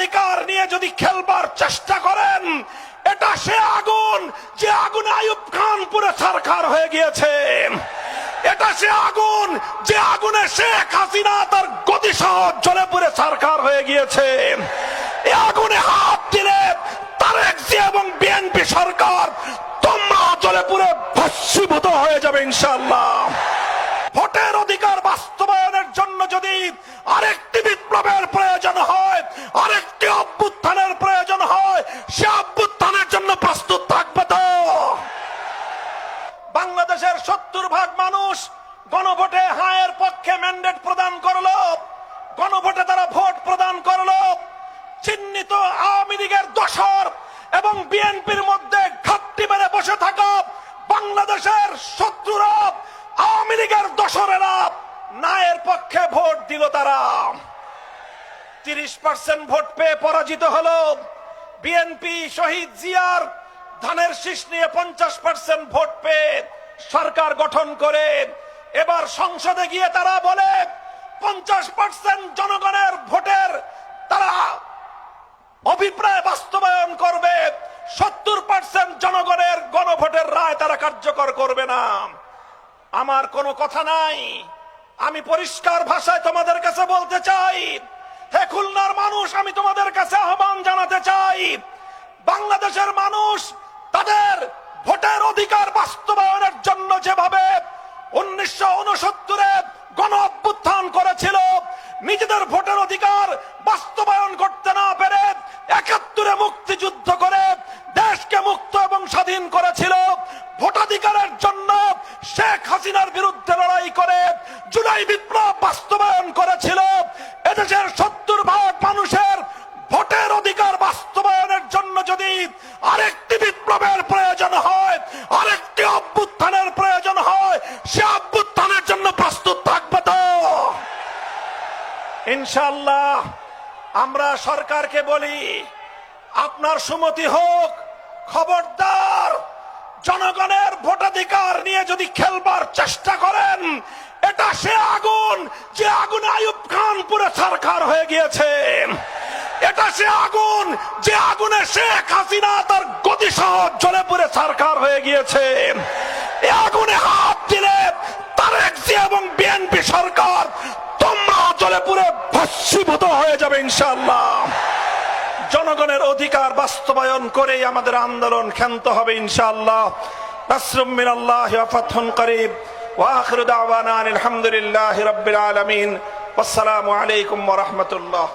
অধিকার নিয়ে যদি খেলবার চেষ্টা করেন, এটা সে আগুন যে আগুনে আইয়ুব খান পুরো ছারখার হয়ে গিয়েছে। এটা সে আগুন যে আগুনে শেখ হাসিনা তার গতি সহ জ্বলে পুড়ে ছারখার হয়ে গিয়েছে। এই আগুনে হাত দিলে তারেক জিয়া এবং বিএনপি সরকার তোমরা জ্বলে পুড়ে ভস্মীভূত হয়ে যাবে ইনশাআল্লাহ। ভোটের অধিকার বাস্তবায়নের জন্য যদি আরেকটি বিপ্লবের প্রয়োজন হয়, আরেকটি অভ্যুত্থানের প্রয়োজন হয়, সে অভ্যুত্থানের জন্য প্রস্তুত থাকবে তো? বাংলাদেশের 70% মানুষ গণভোটে হায়ের পক্ষে ম্যান্ডেট প্রদান করলো, গণভোটে তারা ভোট প্রদান করলো। চিহ্নিত আওয়ামী লীগের দোসর এবং বিএনপির মধ্যে ঘাপটি মেরে বসে থাকা বাংলাদেশের শত্রুরা, আওয়ামী লীগের দোসরেরা নায়ের পক্ষে ভোট দিল। তারা 30% ভোট পেয়ে পরাজিত হলো। বিএনপি শহীদ জিয়ার ধানের শীষ নিয়ে 50% ভোট পেয়ে সরকার গঠন করে এবার সংসদে গিয়ে তারা বলে 50% জনগণের ভোটের তারা অভিপ্রায় বাস্তবায়ন করবে, 70% জনগণের গণভোটের রায় তারা কার্যকর করবে না। আমার কোনো কথা নাই, আমি পরিষ্কার ভাষায় তোমাদের কাছে বলতে চাই, হে খুলনার মানুষ, আমি তোমাদের কাছে আহ্বান জানাতে চাই, বাংলাদেশের মানুষ তাদের ভোটের অধিকার বাস্তবায়নের জন্য যেভাবে 1969-এ গণ অভ্যুত্থান করেছিল, নিজেদের ভোটের অধিকার বাস্তবায়ন করতে না পেরে 71-এ মুক্তিযুদ্ধ করে দেশকে মুক্ত এবং স্বাধীন করেছিল, ভোটাধিকারের জন্য শেখ হাসিনার বিরুদ্ধে লড়াই করে জুলাই বিপ্লব বাস্তবায়ন করেছিল, এদেশের 70% মানুষের ভোটের অধিকার বাস্তবায়নের জন্য যদি আরেকটি বিপ্লবের প্রয়োজন হয়, আরেকটি অভ্যুত্থানের প্রয়োজন হয়, সে অভ্যুত্থানের জন্য প্রস্তুত থাকবে তো? ইনশাআল্লাহ। আমরা সরকারকে বলি, আপনার সুমতি হোক, খবরদার জনগণের ভোটাধিকার নিয়ে যদি খেলবার চেষ্টা করেন, এটা সে আগুন যে আগুনে আইয়ুব খান পুরো ছারখার হয়ে গিয়েছে। এটা সে আগুন যে আগুনে শেখ হাসিনা তার গতি সহ জ্বলে পুড়ে ছারখার হয়ে গিয়েছে। এই আগুনে হাত দিলে তারেক জিয়া এবং বিএনপি সরকার তোমরা জ্বলে পুড়ে ভস্মীভূত হয়ে যাবে ইনশাআল্লাহ। জনগণের অধিকার বাস্তবায়ন করেই আমাদের আন্দোলন ক্ষান্ত হবে ইনশাআল্লাহ। নাসরুম মিনাল্লাহি ওয়া ফাতহুন করিব ওয়া আখিরু দাওয়ানা আলহামদুলিল্লাহি রাব্বিল আলামিন। আসসালামু আলাইকুম ওয়া রাহমাতুল্লাহ।